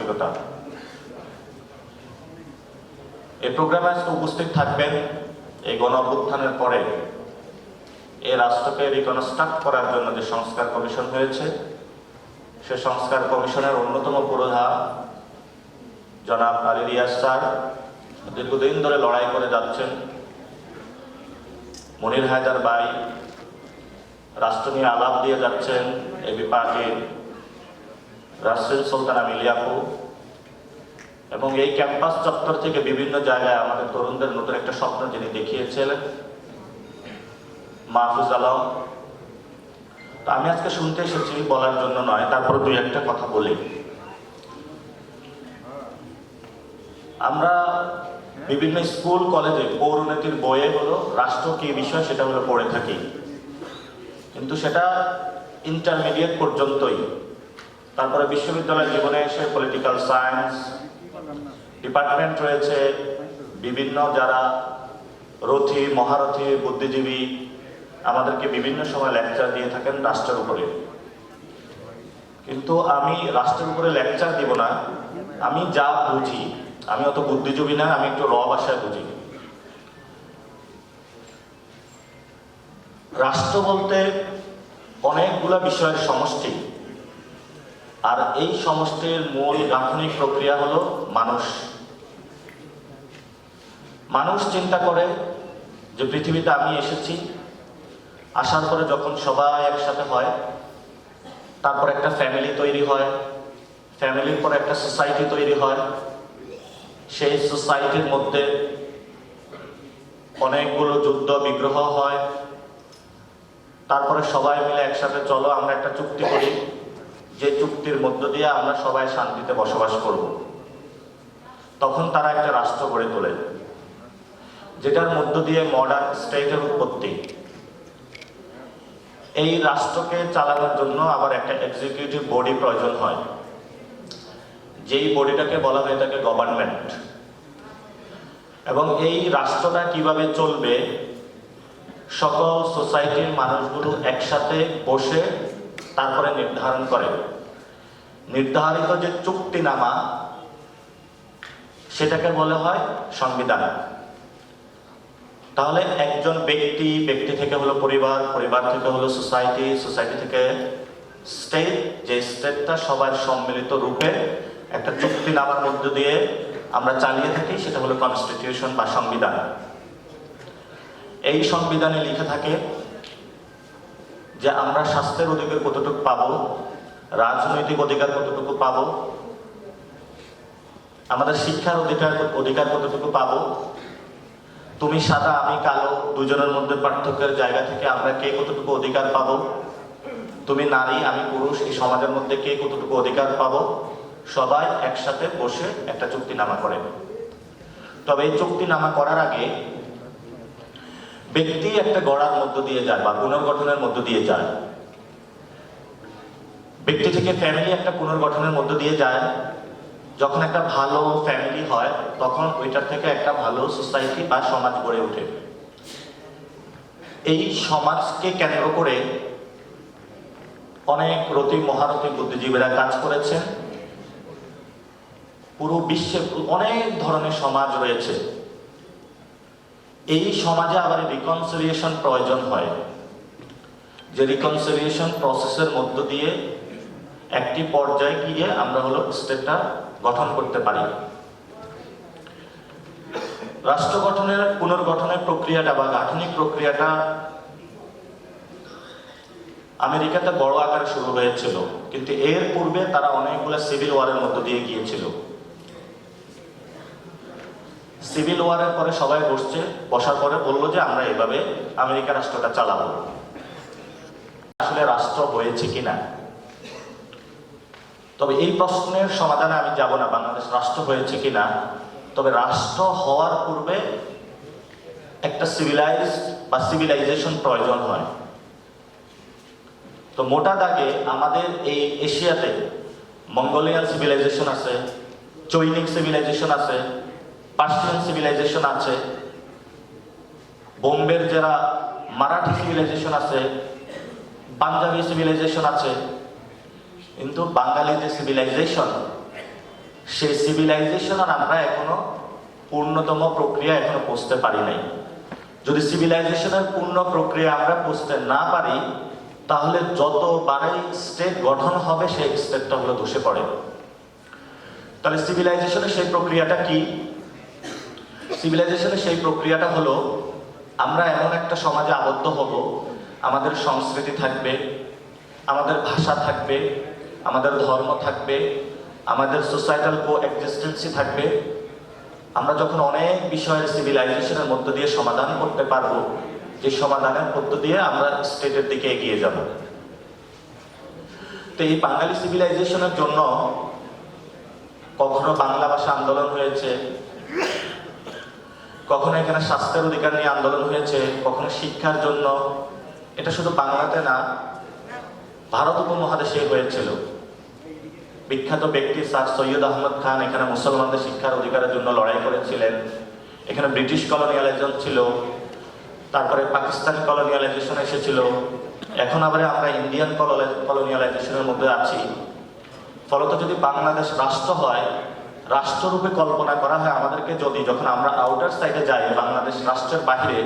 আন্তরিকতা। এই প্রোগ্রামে আজকে উপস্থিত থাকবেন এই গণ অভ্যুত্থানের পরে এই রাষ্ট্রকে রিকনস্ট্রাক্ট করার জন্য যে সংস্কার কমিশন হয়েছে, সে সংস্কার কমিশনের অন্যতম পুরোধা জনাব আলী রিয়াজ স্যার দীর্ঘদিন ধরে লড়াই করে যাচ্ছেন। মনির হায়দার ভাই রাষ্ট্র নিয়ে আলাপ দিয়ে যাচ্ছেন, এবি পার্টির রাসেল সুলতানা মিলিয়াপু, এবং এই ক্যাম্পাস চত্বর থেকে বিভিন্ন জায়গায় আমাদের তরুণদের নতুন একটা স্বপ্ন যিনি দেখিয়েছিলেন মাহফুজ আলম। তো আমি আজকে শুনতে এসেছি বলার জন্য নয়, তারপর দুই একটা কথা বলি। আমরা বিভিন্ন স্কুল কলেজে পৌরনীতির বইয়ে হলো রাষ্ট্র কি বিষয় সেটা হলো পড়ে থাকি, কিন্তু সেটা ইন্টারমিডিয়েট পর্যন্তই। তারপরে বিশ্ববিদ্যালয় জীবনে এসে পলিটিক্যাল সায়েন্স ডিপার্টমেন্ট রয়েছে, বিভিন্ন যারা রথী মহারথী বুদ্ধিজীবী আমাদেরকে বিভিন্ন সময় লেকচার দিয়ে থাকেন রাষ্ট্রের উপরে। কিন্তু আমি রাষ্ট্রের উপরে লেকচার দিব না, আমি যা বুঝি, আমি অত বুদ্ধিজীবী না, আমি একটু র ভাষায় বুঝি। রাষ্ট্র বলতে অনেকগুলা বিষয়ের সমষ্টি, আর এই সমষ্টির মূল গাঠনিক প্রক্রিয়া হলো মানুষ। মানুষ চিন্তা করে যে পৃথিবীতে আমি এসেছি, আসার পরে যখন সবাই একসাথে হয়, তারপর একটা ফ্যামিলি তৈরি হয়, ফ্যামিলির পরে একটা সোসাইটি তৈরি হয়, সেই সোসাইটির মধ্যে অনেকগুলো যুদ্ধ বিগ্রহ হয়, তারপরে সবাই মিলে একসাথে চলো আমরা একটা চুক্তি করি, যে চুক্তির মধ্য দিয়ে আমরা সবাই শান্তিতে বসবাস করব। তখন তারা একটা রাষ্ট্র গড়ে তোলে, যেটার মধ্য দিয়ে মডার্ন স্টেটের উৎপত্তি। এই রাষ্ট্রকে চালানোর জন্য আবার একটা এক্সিকিউটিভ বডি প্রয়োজন হয়, যেই বডিটাকে বলা হয়ে থাকে গভর্নমেন্ট। এবং এই রাষ্ট্রটা কিভাবে চলবে সকল সোসাইটির মানুষগুলো একসাথে বসে তারপরে নির্ধারণ করে। নির্ধারিত যে চুক্তিনামা সেটাকে বলা হয় সংবিধান। তাহলে একজন ব্যক্তি, ব্যক্তি থেকে হলো পরিবার, পরিবার থেকে হলো সোসাইটি, সোসাইটি থেকে স্টেট, যে স্টেটটা সবার সম্মিলিত রূপে একটা চুক্তিনামার মধ্য দিয়ে আমরা চালিয়ে থাকি, সেটা হলো কনস্টিটিউশন বা সংবিধান। এই সংবিধানে লিখে থাকে যে আমরা স্বাস্থ্যের অধিকার কতটুকু পাবো, রাজনৈতিক অধিকার কতটুকু পাবো, আমাদের শিক্ষার অধিকার কতটুকু পাবো, তুমি সাদা আমি কালো, দুজনের মধ্যে পার্থক্যের জায়গা থেকে আমরা কে কতটুকু অধিকার পাবো, তুমি নারী আমি পুরুষ, এই সমাজের মধ্যে কে কতটুকু অধিকার পাবো, সবাই একসাথে বসে একটা চুক্তিনামা করে। তবে এই চুক্তিনামা করার আগে ব্যক্তি একটা গড়ার মধ্য দিয়ে যায় বা পুনর্গঠনের মধ্য দিয়ে যায়। ব্যক্তি থেকে ফ্যামিলি একটা পুনর্গঠনের মধ্য দিয়ে যায়। যখন একটা ভালো ফ্যামিলি হয়, তখন ওইটার থেকে একটা ভালো সোসাইটি বা সমাজ গড়ে ওঠে। এই সমাজকে কেন্দ্র করে অনেক রথী মহারথী বুদ্ধিজীবীরা কাজ করেছেন। পুরো বিশ্বে অনেক ধরনের সমাজ রয়েছে। এই সমাজে আবার রিকনসিলিয়েশন প্রয়োজন হয়, যে রিকনসিলিয়েশন প্রসেসের মধ্য দিয়ে একটি পর্যায়ে গিয়ে আমরা হলো স্টেটটা গঠন করতে পারি। রাষ্ট্র গঠনের পুনর্গঠনের প্রক্রিয়াটা বা গাঠনিক প্রক্রিয়াটা আমেরিকাতে বড় আকারে শুরু হয়েছিল, কিন্তু এর পূর্বে তারা অনেকগুলো সিভিল ওয়ারের মধ্য দিয়ে গিয়েছিল। সিভিল ওয়ারের পরে সবাই বসার পরে বললো যে আমরা এভাবে আমেরিকা রাষ্ট্রটা চালাবো। আসলে রাষ্ট্র হয়েছে কিনা, তবে এই প্রশ্নের সমাধানে আমি যাব না বাংলাদেশ রাষ্ট্র হয়েছে কিনা। তবে রাষ্ট্র হওয়ার পূর্বে একটা সিভিলাইজেশন প্রয়োজন হয়। তো মোটা দাগে আমাদের এই এশিয়াতে মঙ্গোলিয়ান সিভিলাইজেশন আছে, চৈনিক সিভিলাইজেশন আছে, পার্সিয়ান সিভিলাইজেশন আছে, বোম্বের যারা মারাঠি সিভিলাইজেশন আছে, পাঞ্জাবি সিভিলাইজেশন আছে। কিন্তু বাঙালি যে সিভিলাইজেশন, সেই সিভিলাইজেশন আর আমরা এখনো পূর্ণতম প্রক্রিয়া এখনো পৌঁছতে পারি নাই। যদি সিভিলাইজেশনের পূর্ণ প্রক্রিয়া আমরা পৌঁছতে না পারি, তাহলে যতবারই স্টেট গঠন হবে সেই স্টেটটা হলো ধসে পড়ে। তাহলে সিভিলাইজেশনের সেই প্রক্রিয়াটা কি? সিভিলাইজেশনের সেই প্রক্রিয়াটা হলো আমরা এমন একটা সমাজে আবদ্ধ হব, আমাদের সংস্কৃতি থাকবে, আমাদের ভাষা থাকবে, আমাদের ধর্ম থাকবে, আমাদের সোসাইটাল কোএক্সিস্টেন্সি থাকবে। আমরা যখন অনেক বিষয়ের সিভিলাইজেশনের মধ্য দিয়ে সমাধান করতে পারবো, যে সমাধানের মধ্য দিয়ে আমরা স্টেটের দিকে এগিয়ে যাব। তো এই বাঙালি সিভিলাইজেশনের জন্য কখনো বাংলা ভাষা আন্দোলন হয়েছে, কখনো এখানে স্বাস্থ্যের অধিকার নিয়ে আন্দোলন হয়েছে, কখনো শিক্ষার জন্য। এটা শুধু বাংলাতে না, ভারত উপমহাদেশে হয়েছিল। বিখ্যাত ব্যক্তি স্যার সৈয়দ আহমদ খান এখানে মুসলমানদের শিক্ষার অধিকারের জন্য লড়াই করেছিলেন। এখানে ব্রিটিশ কলোনিয়ালাইজেশন ছিল, তারপরে পাকিস্তানি কলোনিয়ালাইজেশন এসেছিল, এখন আবার আমরা ইন্ডিয়ান কলোনিয়ালাইজেশনের মধ্যে আছি। ফলত যদি বাংলাদেশ রাষ্ট্র হয়, রাষ্ট্ররূপে কল্পনা করা হয় আমাদেরকে, যখন আমরা আউটার সাইডে যাই, বাংলাদেশ রাষ্ট্রের বাহিরে,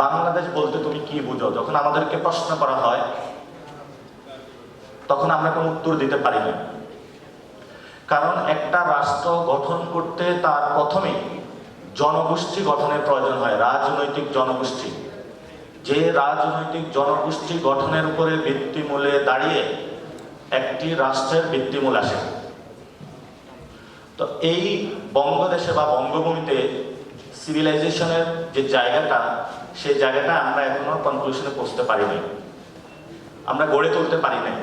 বাংলাদেশ বলতে তুমি কি বুঝো, যখন আমাদেরকে প্রশ্ন করা হয়, তখন আমরা কোনো উত্তর দিতে পারি না। কারণ একটা রাষ্ট্র গঠন করতে তার প্রথমে জনগোষ্ঠী গঠনের প্রয়োজন হয়, রাজনৈতিক জনগোষ্ঠী। যে রাজনৈতিক জনগোষ্ঠী গঠনের উপরে ভিত্তিমূলে দাঁড়িয়ে একটি রাষ্ট্রের ভিত্তিমূল আসে। তো এই বঙ্গদেশে বা বঙ্গভূমিতে সিভিলাইজেশনের যে জায়গাটা, সেই জায়গাটা আমরা এখনো কনক্লুশনে পৌঁছতে পারি নাই, আমরা গড়ে তুলতে পারি নাই।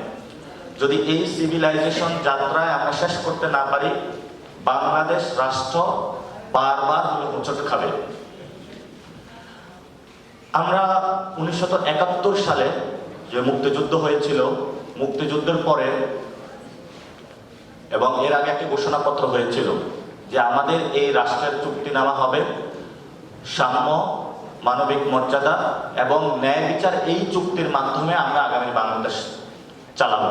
যদি এই সিভিলাইজেশন যাত্রায় আমরা শেষ করতে না পারি, বাংলাদেশ রাষ্ট্র বারবার হলো হোঁচট খাবে। আমরা 1971 সালে যে মুক্তিযুদ্ধ হয়েছিল, মুক্তিযুদ্ধের পরে এবং এর আগে একটি ঘোষণাপত্র হয়েছিল যে আমাদের এই রাষ্ট্রের চুক্তিনামা হবে সাম্য, মানবিক মর্যাদা এবং ন্যায় বিচার। এই চুক্তির মাধ্যমে আমরা আগামী বাংলাদেশ চালাবো।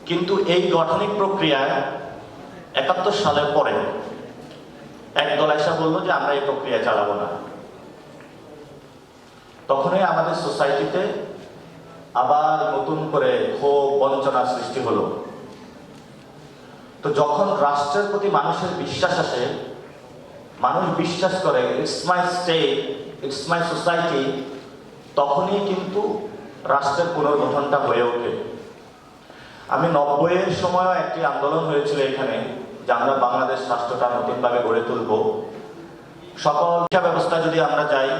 কিন্তু এই গঠনিক প্রক্রিয়ায় 71 সালের পরে একদল এসে বললো যে আমরা এই প্রক্রিয়া চালাবো না। তখনই আমাদের সোসাইটিতে আবার নতুন করে ক্ষোভ, বঞ্চনার সৃষ্টি হলো। তো যখন রাষ্ট্রের প্রতি মানুষের বিশ্বাস আসে, মানুষ বিশ্বাস করে it's my state, it's my society, তখনই কিন্তু রাষ্ট্রের পুনর্গঠনটা হয়ে ওঠে। আমি 90-এর সময়ও একটি আন্দোলন হয়েছিল এখানে, যে আমরা বাংলাদেশ রাষ্ট্রটা নতুনভাবে গড়ে তুলব। সকল শিক্ষা ব্যবস্থা যদি আমরা যাই,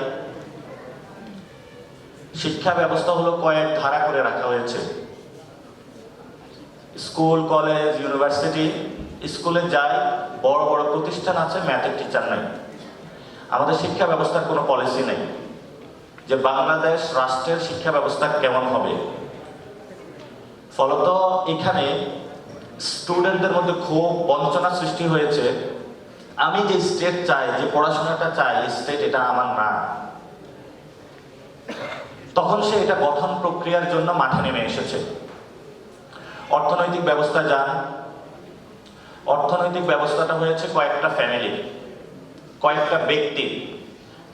শিক্ষা ব্যবস্থা হলো কয়েক ধারা করে রাখা হয়েছে। School, college, university. স্কুলে যাই, বড় বড় প্রতিষ্ঠান আছে, ম্যাথের টিচার নাই। আমাদের শিক্ষা ব্যবস্থার কোনো পলিসি নেই যে বাংলাদেশ রাষ্ট্রের শিক্ষা ব্যবস্থা কেমন হবে। ফলত এখানে স্টুডেন্টদের মধ্যে খুব বঞ্চনা সৃষ্টি হয়েছে। আমি যে স্টেট চাই, যে পড়াশোনাটা চাই, স্টেট এটা আমার না। তখন সে এটা গঠন প্রক্রিয়ার জন্য মাঠে নেমে এসেছে। অর্থনৈতিক ব্যবস্থা যান, অর্থনৈতিক ব্যবস্থাটা হয়েছে কয়েকটা ফ্যামিলি, কয়েকটা ব্যক্তি,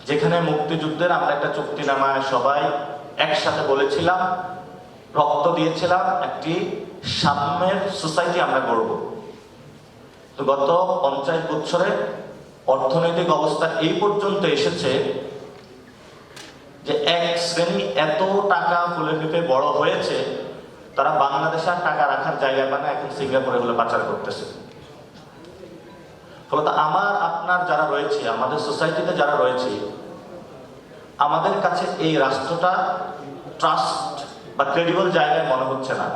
যেখানে মুক্তিযুদ্ধের আমরা একটা চুক্তিনামায় সবাই একসাথে বলেছিলাম, রক্ত দিয়েছিলাম, একটি সাম্যের সোসাইটি আমরা গড়ব। তো গত 50 বছরে অর্থনৈতিক অবস্থা এই পর্যন্ত এসেছে যে এক শ্রেণী এত টাকা ফুলে ফেপে বড় হয়েছে, তারা বাংলাদেশে আর টাকা রাখার জায়গা পায় না, এখন সিঙ্গাপুরে হলে পাচার করতেছে। ফলত আমার আপনার যারা রয়েছে, আমাদের সোসাইটিতে যারা রয়েছে, আমাদের কাছে এই রাষ্ট্রটা ট্রাস্ট বা ক্রেডিবল জায়গায় মনে হচ্ছে না।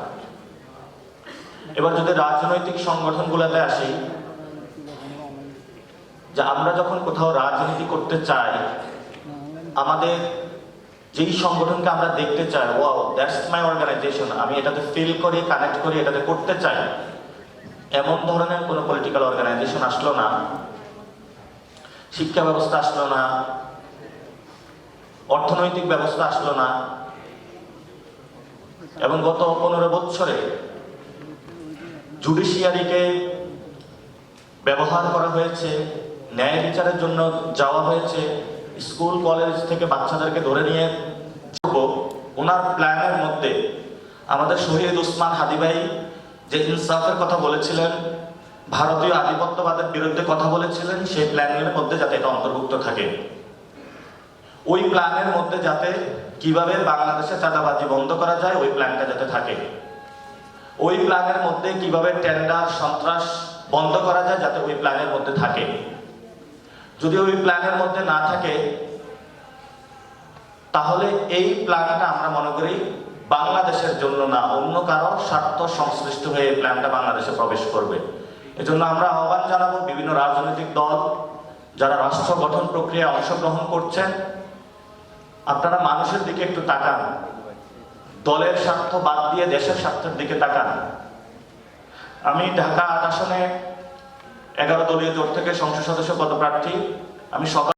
এবার যদি রাজনৈতিক সংগঠনগুলোতে আসি, যে আমরা যখন কোথাও রাজনীতি করতে চাই, আমাদের যেই সংগঠনকে আমরা দেখতে চাই, ওয়াও দ্যাটস মাই অর্গানাইজেশন, আমি এটাতে ফিল করি, কানেক্ট করি, এটাতে করতে চাই, এমন ধরনের কোনো পলিটিক্যাল অর্গানাইজেশন আসলো না, শিক্ষা ব্যবস্থা আসলো না, অর্থনৈতিক ব্যবস্থা আসলো না। এবং গত 15 বছরে জুডিশিয়ারিকে ব্যবহার করা হয়েছে, ন্যায় বিচারের জন্য যাওয়া হয়েছে, স্কুল কলেজ থেকে বাচ্চাদেরকে ধরে নিয়ে ওনার প্ল্যানের মধ্যে আমাদের শহীদ ওসমান হাদি ভাই যে ইনসাফের কথা বলেছিলেন, ভারতীয় আধিপত্যবাদের বিরুদ্ধে কথা বলেছিলেন, সেই প্ল্যানের মধ্যে যাতে এটা অন্তর্ভুক্ত থাকে। ওই প্ল্যানের মধ্যে যাতে কিভাবে বাংলাদেশে চাঁদাবাজি বন্ধ করা যায় ওই প্ল্যানটা যাতে থাকে। ওই প্ল্যানের মধ্যে কিভাবে টেন্ডার সন্ত্রাস বন্ধ করা যায় যাতে ওই প্ল্যানের মধ্যে থাকে। যদি ওই প্ল্যানের মধ্যে না থাকে তাহলে এই প্ল্যানটা আমরা মনে করি বাংলাদেশের জন্য না, অন্য কারো স্বার্থ সংশ্লিষ্ট হয়ে এই প্ল্যানটা বাংলাদেশে প্রবেশ করবে। এজন্য আমরা আহ্বান জানাবো বিভিন্ন রাজনৈতিক দল যারা রাষ্ট্র গঠন প্রক্রিয়ায় অংশগ্রহণ করছেন, আপনারা মানুষের দিকে একটু তাকান, দলের স্বার্থ বাদ দিয়ে দেশের স্বার্থের দিকে তাকান। আমি ঢাকা ৮ আসনে 11 দলীয় জোট থেকে সংসদ সদস্য পদপ্রার্থী। আমি সকাল